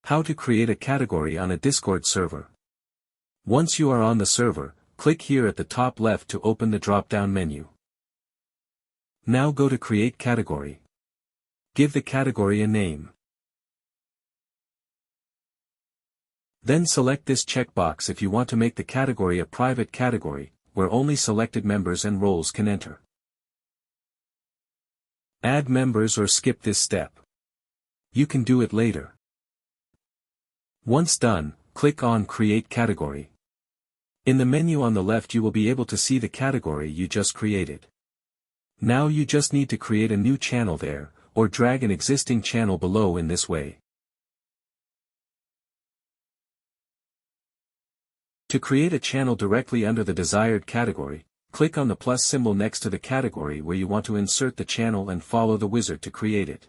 How to create a category on a Discord server. Once you are on the server, click here at the top left to open the drop-down menu. Now go to Create Category. Give the category a name. Then select this checkbox if you want to make the category a private category, where only selected members and roles can enter. Add members or skip this step. You can do it later. Once done, click on Create Category. In the menu on the left you will be able to see the category you just created. Now you just need to create a new channel there, or drag an existing channel below in this way. To create a channel directly under the desired category, click on the plus symbol next to the category where you want to insert the channel and follow the wizard to create it.